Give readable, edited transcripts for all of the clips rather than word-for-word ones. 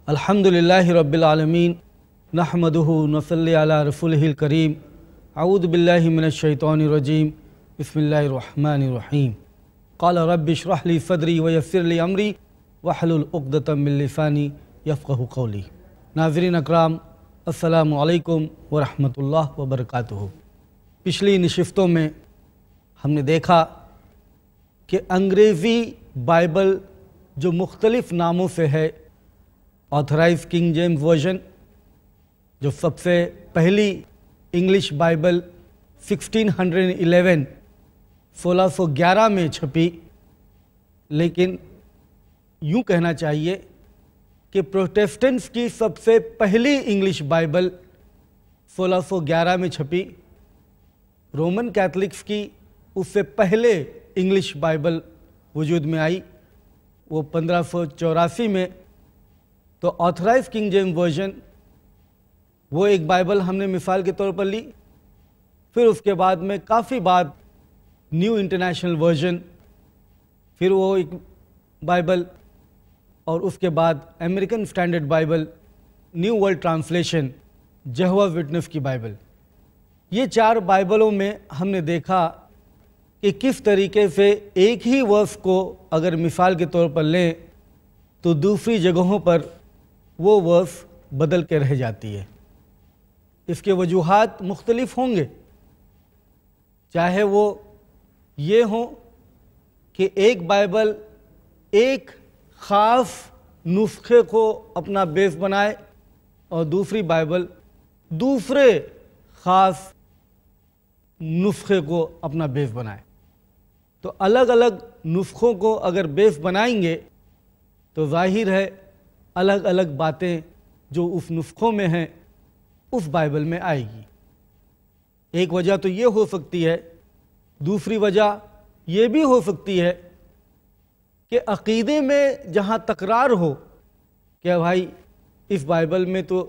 الحمدللہ رب العالمین نحمدہ نصلی علی رسولہ الکریم اعوذ باللہ من الشیطان الرجیم بسم اللہ الرحمن الرحیم قال رب اشرح لی صدری ویسر لی امری واحلل عقدۃ من لسانی یفقہوا قولی۔ ناظرین اکرام، السلام علیکم ورحمۃ اللہ وبرکاتہ۔ پچھلی نشستوں میں ہم نے دیکھا کہ انگریزی بائبل جو مختلف ناموں سے ہے، آتھرائز کنگ جیمز ورژن جو سب سے پہلی انگلش بائبل 1611 میں چھپی، لیکن یوں کہنا چاہیے کہ پروٹیسٹنٹس کی سب سے پہلی انگلش بائبل 1611 میں چھپی، رومن کیتھولکس کی اس سے پہلے انگلش بائبل وجود میں آئی، وہ 1584 میں۔ تو آتھرائز کنگ جیمز ورژن وہ ایک بائبل ہم نے مثال کے طور پر لی، پھر اس کے بعد میں کافی بعد نیو انٹرنیشنل ورژن، پھر وہ ایک بائبل، اور اس کے بعد American standard Bible, new world translation, Jehovah witness کی بائبل۔ یہ چار بائبلوں میں ہم نے دیکھا کہ کس طریقے سے ایک ہی ورس کو اگر مثال کے طور پر لیں تو دوسری جگہوں پر وہ ورس بدل کے رہ جاتی ہے۔ اس کے وجوہات مختلف ہوں گے، چاہے وہ یہ ہوں کہ ایک بائبل ایک خاص نسخے کو اپنا بیس بنائے اور دوسری بائبل دوسرے خاص نسخے کو اپنا بیس بنائے۔ تو الگ الگ نسخوں کو اگر بیس بنائیں گے تو ظاہر ہے الگ الگ باتیں جو اس نسخوں میں ہیں اس بائبل میں آئے گی۔ ایک وجہ تو یہ ہو سکتی ہے، دوسری وجہ یہ بھی ہو سکتی ہے کہ عقیدے میں جہاں تکرار ہو کہ بھائی اس بائبل میں تو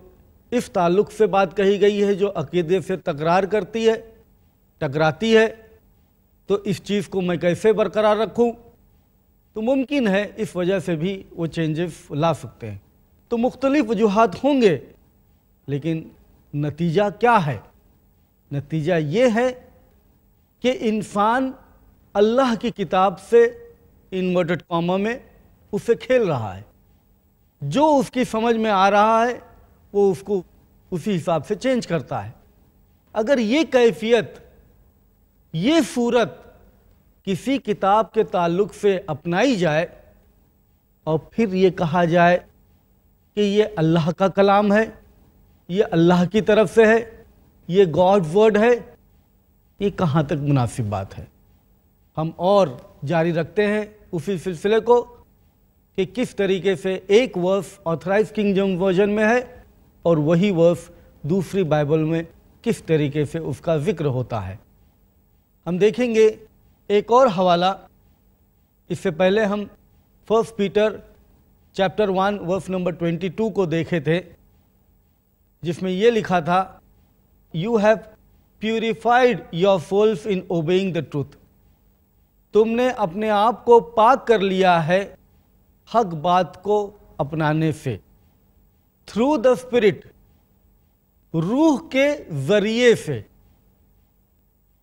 اس تعلق سے بات کہی گئی ہے جو عقیدے سے تکرار کرتی ہے، ٹکراتی ہے، تو اس چیز کو میں کیسے برقرار رکھوں؟ تو ممکن ہے اس وجہ سے بھی وہ چینجز لا سکتے ہیں۔ تو مختلف وجوہات ہوں گے، لیکن نتیجہ کیا ہے؟ نتیجہ یہ ہے کہ انسان اللہ کی کتاب سے انورٹڈ کاما میں اسے کھیل رہا ہے، جو اس کی سمجھ میں آ رہا ہے وہ اس کو اسی حساب سے چینج کرتا ہے۔ اگر یہ کیفیت، یہ صورت کسی کتاب کے تعلق سے اپنائی جائے اور پھر یہ کہا جائے کہ یہ اللہ کا کلام ہے، یہ اللہ کی طرف سے ہے، یہ گاڈ ورڈ ہے، یہ کہاں تک مناسب بات ہے؟ ہم اور جاری رکھتے ہیں اسی سلسلے کو کہ کس طریقے سے ایک ورس آتھرائز کنگ جیمز ورژن میں ہے اور وہی ورس دوسری بائبل میں کس طریقے سے اس کا ذکر ہوتا ہے۔ ہم دیکھیں گے ایک اور حوالہ، اس سے پہلے ہم 1 پیٹر چیپٹر 1 ورس نمبر 22 کو دیکھے تھے، جس میں یہ لکھا تھا "You have purified your souls in obeying the truth"۔ تم نے اپنے آپ کو پاک کر لیا ہے حق بات کو اپنانے سے، through the Spirit، روح کے ذریعے سے۔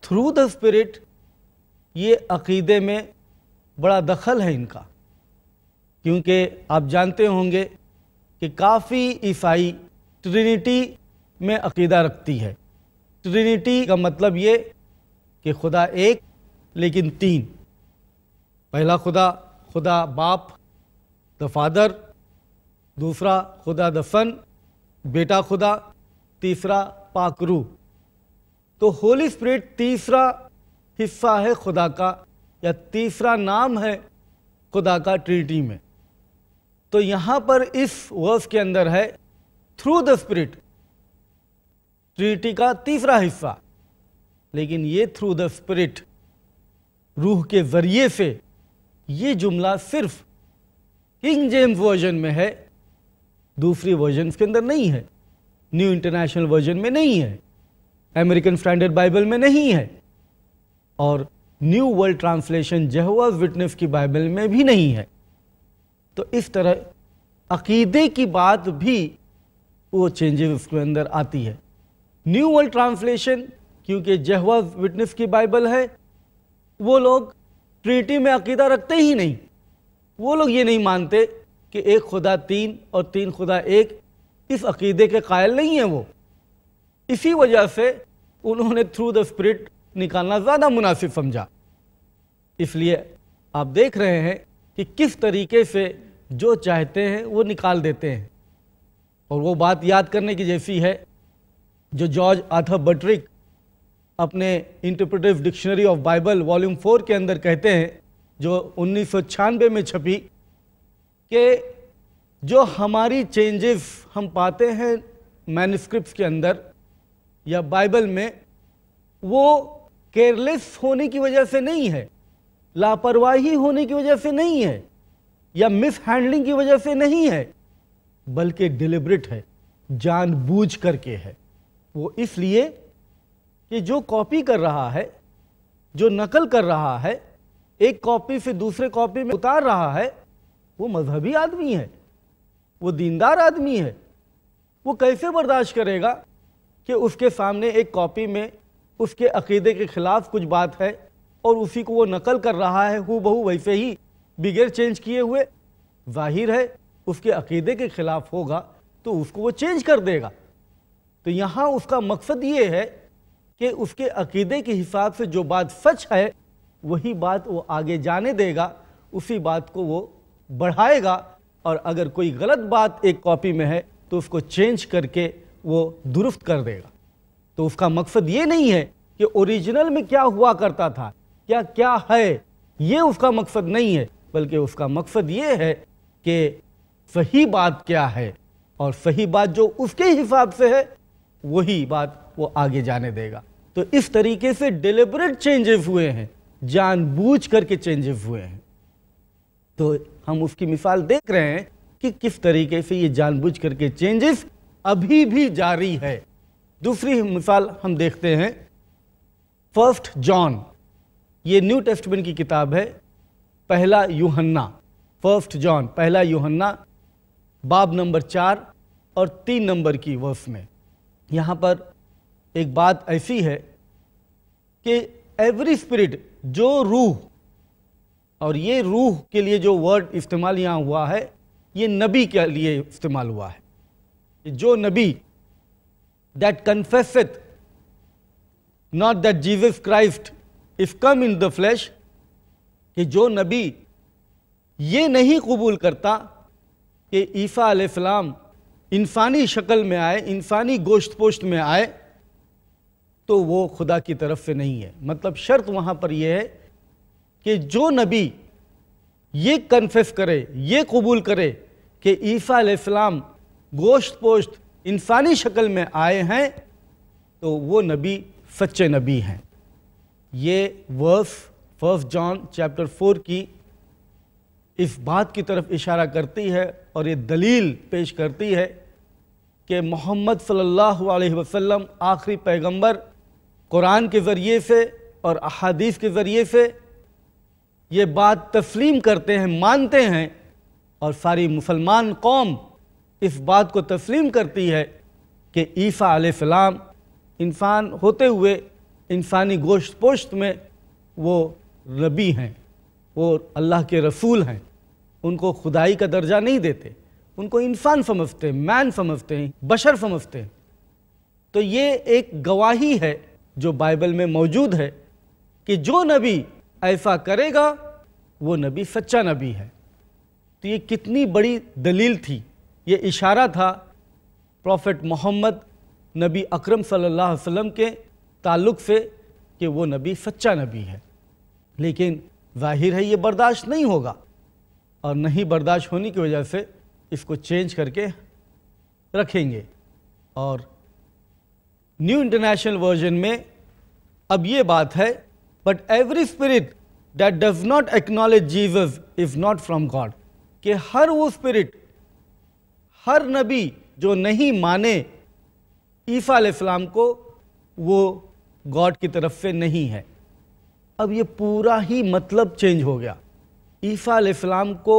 through the Spirit، یہ عقیدے میں بڑا دخل ہے ان کا، کیونکہ آپ جانتے ہوں گے کہ کافی عیسائی ٹرینٹی میں عقیدہ رکھتی ہے۔ ٹرینٹی کا مطلب یہ کہ خدا ایک لیکن تین، پہلا خدا، خدا باپ the فادر، دوسرا خدا the سن، بیٹا خدا، تیسرا پاک روح۔ تو ہولی اسپرٹ تیسرا حصہ ہے خدا کا، یا تیسرا نام ہے خدا کا ٹرینٹی میں۔ تو یہاں پر اس ورس کے اندر ہے تھرو دا اسپرٹ، ٹرینٹی کا تیسرا حصہ، لیکن یہ تھرو دا اسپرٹ، روح کے ذریعے سے، یہ جملہ صرف کنگ جیمز ورژن میں ہے، دوسری ورژنز کے اندر نہیں ہے، نیو انٹرنیشنل ورژن میں نہیں ہے، امریکن اسٹینڈرڈ بائبل میں نہیں ہے، اور new world translation Jehovah witness کی بائبل میں بھی نہیں ہے۔ تو اس طرح عقیدے کی بات بھی وہ چینجز اس کے اندر آتی ہے۔ نیو ورلڈ ٹرانسلیشن کیونکہ جہوز وٹنس کی بائبل ہے، وہ لوگ ٹرینٹی میں عقیدہ رکھتے ہی نہیں، وہ لوگ یہ نہیں مانتے کہ ایک خدا تین اور تین خدا ایک، اس عقیدے کے قائل نہیں ہیں وہ۔ اسی وجہ سے انہوں نے تھرو دا اسپرٹ نکالنا زیادہ مناسب سمجھا۔ اس لیے آپ دیکھ رہے ہیں کہ کس طریقے سے جو چاہتے ہیں وہ نکال دیتے ہیں، اور وہ بات یاد کرنے کی جیسی ہے جو جارج آرتھر بٹرک اپنے انٹرپریٹیو ڈکشنری آف بائبل والیوم 4 کے اندر کہتے ہیں، جو 1996 میں چھپی، کہ جو ہماری چینجز ہم پاتے ہیں مینuscripts کے اندر یا بائبل میں، وہ کیئرلیس ہونے کی وجہ سے نہیں ہے، لاپرواہی ہونے کی وجہ سے نہیں ہے، یا مس ہینڈلنگ کی وجہ سے نہیں ہے، بلکہ ڈیلیبریٹ ہے، جان بوجھ کر کے ہے۔ وہ اس لیے کہ جو کاپی کر رہا ہے، جو نقل کر رہا ہے، ایک کاپی سے دوسرے کاپی میں اتار رہا ہے، وہ مذہبی آدمی ہے، وہ دیندار آدمی ہے۔ وہ کیسے برداشت کرے گا کہ اس کے سامنے ایک کاپی میں اس کے عقیدے کے خلاف کچھ بات ہے اور اسی کو وہ نقل کر رہا ہے ہو بہو ویسے ہی بغیر چینج کیے ہوئے؟ ظاہر ہے اس کے عقیدے کے خلاف ہوگا تو اس کو وہ چینج کر دے گا۔ تو یہاں اس کا مقصد یہ ہے کہ اس کے عقیدے کے حساب سے جو بات سچ ہے وہی بات وہ آگے جانے دے گا، اسی بات کو وہ بڑھائے گا، اور اگر کوئی غلط بات ایک کاپی میں ہے تو اس کو چینج کر کے وہ درست کر دے گا۔ تو اس کا مقصد یہ نہیں ہے کہ اوریجنل میں کیا ہوا کرتا تھا، کیا ہے، یہ اس کا مقصد نہیں ہے، بلکہ اس کا مقصد یہ ہے کہ صحیح بات کیا ہے، اور صحیح بات جو اس کے حساب سے ہے وہی بات وہ آگے جانے دے گا۔ تو اس طریقے سے ڈیلیبریٹ چینجز ہوئے ہیں، جان بوجھ کر کے چینجز ہوئے ہیں۔ تو ہم اس کی مثال دیکھ رہے ہیں کہ کس طریقے سے یہ جان بوجھ کر کے چینجز ابھی بھی جاری ہے۔ دوسری مثال ہم دیکھتے ہیں، فرسٹ جان، یہ نیو ٹیسٹمنٹ کی کتاب ہے، پہلا یوحنا، فرسٹ جان، پہلا یوحنا، باب نمبر 4 اور 3 نمبر کی ورس میں یہاں پر ایک بات ایسی ہے کہ ایوری اسپرٹ، جو روح، اور یہ روح کے لیے جو ورڈ استعمال یہاں ہوا ہے یہ نبی کے لیے استعمال ہوا ہے، جو نبی that confesseth not that Jesus Christ is come in the flesh، کہ جو نبی یہ نہیں قبول کرتا کہ عیسیٰ علیہ السلام انسانی شکل میں آئے، انسانی گوشت پوشت میں آئے، تو وہ خدا کی طرف سے نہیں ہے۔ مطلب شرط وہاں پر یہ ہے کہ جو نبی یہ کنفیس کرے، یہ قبول کرے کہ عیسیٰ علیہ السلام گوشت پوشت انسانی شکل میں آئے ہیں، تو وہ نبی سچے نبی ہیں۔ یہ ورس فرسٹ جان چیپٹر 4 کی اس بات کی طرف اشارہ کرتی ہے اور یہ دلیل پیش کرتی ہے کہ محمد صلی اللہ علیہ وسلم آخری پیغمبر قرآن کے ذریعے سے اور احادیث کے ذریعے سے یہ بات تسلیم کرتے ہیں، مانتے ہیں، اور ساری مسلمان قوم اس بات کو تسلیم کرتی ہے کہ عیسیٰ علیہ السلام انسان ہوتے ہوئے انسانی گوشت پوشت میں وہ نبی ہیں، وہ اللہ کے رسول ہیں، ان کو خدائی کا درجہ نہیں دیتے، ان کو انسان سمجھتے ہیں، مین سمجھتے ہیں، بشر سمجھتے ہیں۔ تو یہ ایک گواہی ہے جو بائبل میں موجود ہے کہ جو نبی ایسا کرے گا وہ نبی سچا نبی ہے۔ تو یہ کتنی بڑی دلیل تھی، یہ اشارہ تھا پروفٹ محمد نبی اکرم صلی اللہ علیہ وسلم کے تعلق سے کہ وہ نبی سچا نبی ہے۔ لیکن ظاہر ہے یہ برداشت نہیں ہوگا، اور نہیں برداشت ہونے کی وجہ سے اس کو چینج کر کے رکھیں گے۔ اور نیو انٹرنیشنل ورژن میں اب یہ بات ہے، but every spirit that does not acknowledge Jesus is not from God, کہ ہر وہ اسپرٹ، ہر نبی جو نہیں مانے عیسیٰ علیہ السلام کو، وہ گاڈ کی طرف سے نہیں ہے۔ اب یہ پورا ہی مطلب چینج ہو گیا۔ عیسیٰ علیہ السلام کو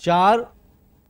4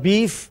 20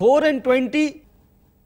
4 and 20,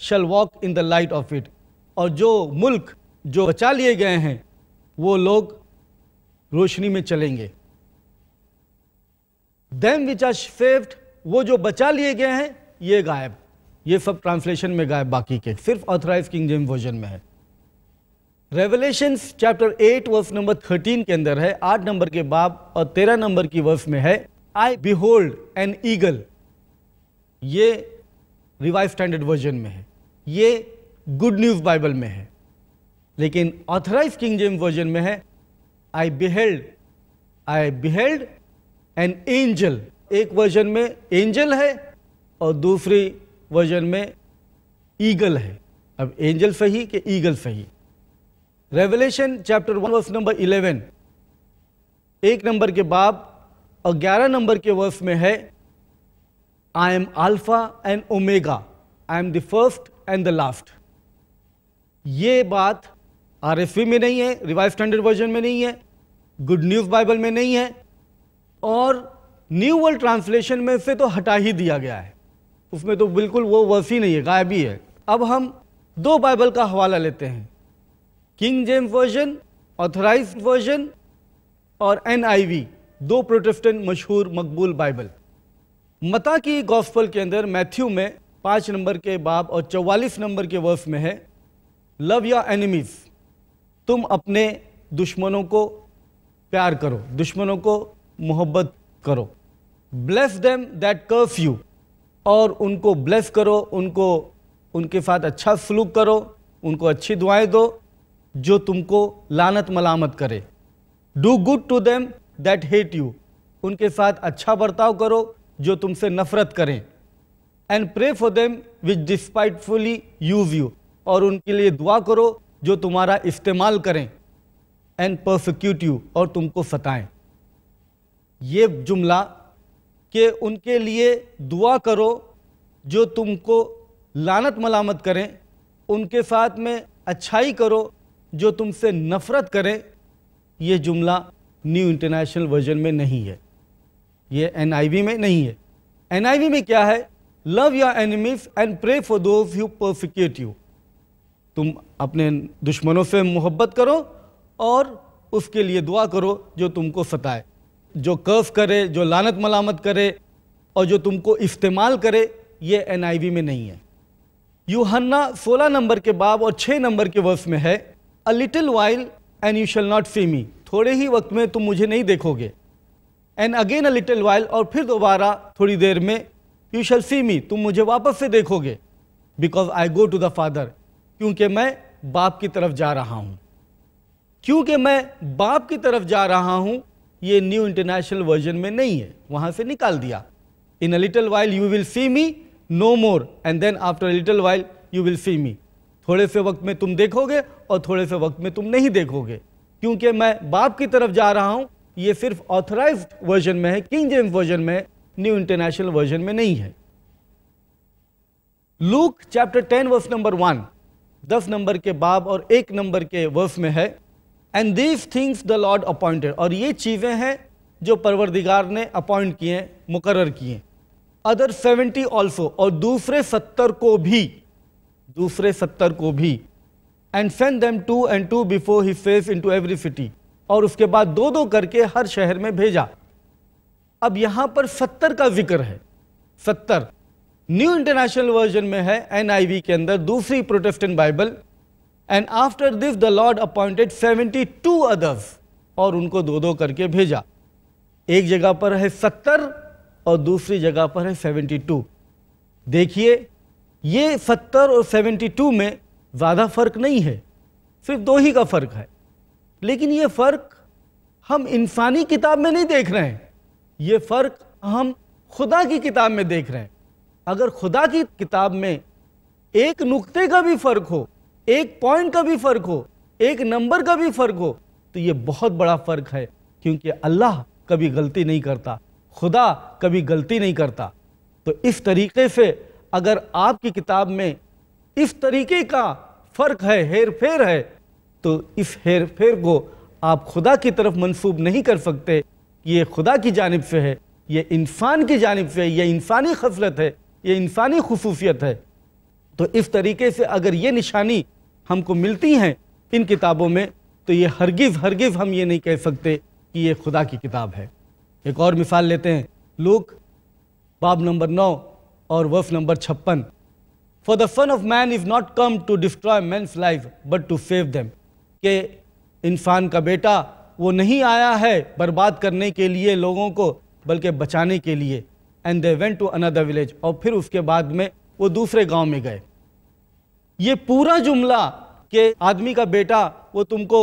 shall walk in the light of it. اور جو ملک جو بچا لیے گئے ہیں وہ لوگ روشنی میں چلیں گے. them which are saved, وہ جو بچا لیے گئے ہیں یہ غائب. یہ سب ٹرانسلیشن میں غائب باقی کے, صرف آتھرائز کنگ جیمز ورژن میں ہے. ریولیشنز چیپٹر 8 ورس نمبر 13 کے اندر ہے, 8 نمبر کے باب اور 13 نمبر کی ورس میں ہے, I behold an eagle. یہ ریوائز اسٹینڈرڈ ورژن میں ہے, یہ گڈ نیوز بائبل میں ہے. لیکن آتھرائز کنگ جیمز ورژن میں ہے I beheld an angel. ایک ورژن میں اینجل ہے اور دوسری ورژن میں ایگل ہے. اب اینجل صحیح کہ ایگل صحیح. ریولیشن چیپٹر 1 ورس نمبر 11, 1 نمبر کے باب اور 11 نمبر کے ورس میں ہے I am Alpha and Omega, I am the first and the last. یہ بات RSV میں نہیں ہے, ریوائز اسٹینڈرڈ ورژن میں نہیں ہے, گڈ نیوز بائبل میں نہیں ہے, اور نیو ورلڈ ٹرانسلیشن میں سے تو ہٹا ہی دیا گیا ہے. اس میں تو بالکل وہ ورس ہی نہیں ہے, غائب ہی ہے. اب ہم 2 بائبل کا حوالہ لیتے ہیں, king James version, authorised version اور NIV, 2 پروٹسٹنٹ مشہور مقبول بائبل. متی کی گوسپل کے اندر میتھیو میں 5 نمبر کے باب اور 44 نمبر کے ورس میں ہے لو یور اینیمیز, تم اپنے دشمنوں کو پیار کرو, دشمنوں کو محبت کرو. Bless them that curse you, اور ان کو بلیس کرو, ان کے ساتھ اچھا سلوک کرو, ان کو اچھی دعائیں دو جو تم کو لعنت ملامت کرے. Do good to them that hate you, ان کے ساتھ اچھا برتاؤ کرو جو تم سے نفرت کریں. And pray for them which despitefully use you, اور ان کے لیے دعا کرو جو تمہارا استعمال کریں. اینڈ پرسیکیوٹ یو, اور تم کو ستائیں. یہ جملہ کہ ان کے لیے دعا کرو جو تم کو لعنت ملامت کریں, ان کے ساتھ میں اچھائی کرو جو تم سے نفرت کریں, یہ جملہ نیو انٹرنیشنل ورژن میں نہیں ہے, یہ NIV میں نہیں ہے. NIV میں کیا ہے؟ Love your enemies and pray for those who persecute you, تم اپنے دشمنوں سے محبت کرو اور اس کے لیے دعا کرو جو تم کو ستائے, جو کرس کرے, جو لعنت ملامت کرے اور جو تم کو استعمال کرے, یہ NIV میں نہیں ہے. یوحنا 16 نمبر کے باب اور 6 نمبر کے ورس میں ہے A little while and you shall not see me, تھوڑے ہی وقت میں تم مجھے نہیں دیکھو گے. And again a little while, اور پھر دوبارہ تھوڑی دیر میں you shall see me, تم مجھے واپس سے دیکھو گے. Because I go to the Father, کیونکہ میں باپ کی طرف جا رہا ہوں. کیونکہ میں باپ کی طرف جا رہا ہوں, یہ نیو انٹرنیشنل ورژن میں نہیں ہے, وہاں سے نکال دیا. In a little while you will see me no more, and then after a little while you will see me. تھوڑے سے وقت میں تم دیکھو گے اور تھوڑے سے وقت میں تم نہیں دیکھو گے, کیونکہ میں باپ کی طرف جا رہا ہوں. یہ صرف آتھرائزڈ ورژن میں ہے, کنگ جیمز ورژن میں, نیو انٹرنیشنل ورژن میں نہیں ہے. لوک چیپٹر 10 ورس نمبر 1, 10 نمبر کے باب اور 1 نمبر کے ورس میں ہے And these things the Lord appointed, اور یہ چیزیں ہیں جو پروردگار نے اپوائنٹ کیے, مقرر کیے. Other 70 also, اور دوسرے 70 کو بھی, دوسرے 70 کو بھی. And send them 2 and 2 before his face into every city, اور اس کے بعد 2 2 کر کے ہر شہر میں بھیجا. اب یہاں پر 70 کا ذکر ہے. 70 نیو انٹرنیشنل ورژن میں ہے, NIV کے اندر, دوسری Protestant Bible. And after this the Lord appointed 72 others, اور ان کو 2 2 کر کے بھیجا. ایک جگہ پر ہے 70 اور دوسری جگہ پر ہے 72. دیکھیے یہ 70 اور 72 میں زیادہ فرق نہیں ہے, صرف 2 ہی کا فرق ہے. لیکن یہ فرق ہم انسانی کتاب میں نہیں دیکھ رہے ہیں, یہ فرق ہم خدا کی کتاب میں دیکھ رہے ہیں. اگر خدا کی کتاب میں ایک نقطے کا بھی فرق ہو, ایک پوائنٹ کا بھی فرق ہو, ایک نمبر کا بھی فرق ہو, تو یہ بہت بڑا فرق ہے, کیونکہ اللہ کبھی غلطی نہیں کرتا, خدا کبھی غلطی نہیں کرتا. تو اس طریقے سے اگر آپ کی کتاب میں اس طریقے کا فرق ہے, ہیر پھیر ہے, تو اس ہیر پھیر کو آپ خدا کی طرف منسوب نہیں کر سکتے. یہ خدا کی جانب سے ہے, یہ انسان کی جانب سے ہے, یہ انسانی خصلت ہے, یہ انسانی خصوصیت ہے. تو اس طریقے سے اگر یہ نشانی ہم کو ملتی ہیں ان کتابوں میں تو یہ ہرگز ہم یہ نہیں کہہ سکتے کہ یہ خدا کی کتاب ہے۔ ایک اور مثال لیتے ہیں، لوک باب نمبر 9 اور verse number 56۔ For the Son of Man is not come to destroy men's life but to save them، کہ انسان کا بیٹا وہ نہیں آیا ہے برباد کرنے کے لیے لوگوں کو بلکہ بچانے کے لیے۔ And they went to another village، اور پھر اس کے بعد میں وہ دوسرے گاؤں میں گئے۔ یہ پورا جملہ کہ آدمی کا بیٹا وہ تم کو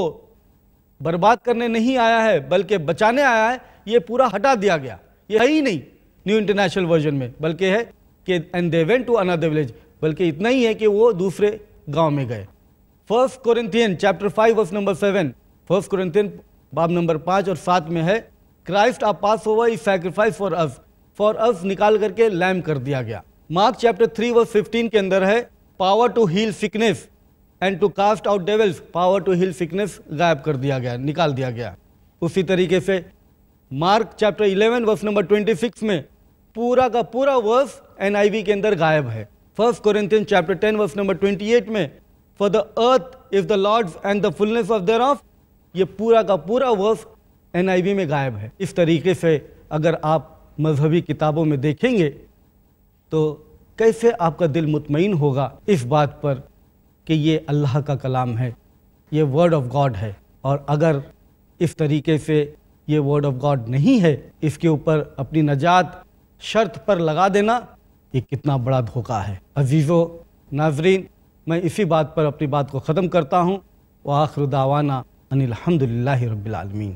برباد کرنے نہیں آیا ہے بلکہ بچانے آیا ہے، یہ پورا ہٹا دیا گیا، یہ ہے ہی نہیں نیو انٹرنیشنل ورژن میں، بلکہ ہے کہ and they went to another village، بلکہ اتنا ہی ہے کہ وہ دوسرے گاؤں میں گئے۔ 1 Corinthians chapter 5 verse number 7، 1 Corinthians باب نمبر 5 اور 7 میں ہے Christ our Passover is sacrificed for us نکال کر کے لیم کر دیا گیا۔ مارک چیپٹر 3 verse 15 کے اندر ہے power to heal sickness and to cast out devils، power to heal sickness غائب کر دیا گیا، نکال دیا گیا۔ اسی طریقے سے مارک چیپٹر 11 verse number 26 میں پورا کا پورا ورس NIV کے اندر غائب ہے۔ 1 Corinthians chapter 10 verse number 28 میں for the earth is the Lord's and the fullness of thereof، یہ پورا کا پورا ورس NIV میں غائب ہے۔ اس طریقے سے اگر آپ مذہبی کتابوں میں دیکھیں گے تو کیسے آپ کا دل مطمئن ہوگا اس بات پر کہ یہ اللہ کا کلام ہے، یہ ورڈ آف گاڈ ہے۔ اور اگر اس طریقے سے یہ ورڈ آف گاڈ نہیں ہے، اس کے اوپر اپنی نجات شرط پر لگا دینا، یہ کتنا بڑا دھوکہ ہے۔ عزیزو ناظرین، میں اسی بات پر اپنی بات کو ختم کرتا ہوں۔ وآخر دعوانا ان الحمدللہ رب العالمین۔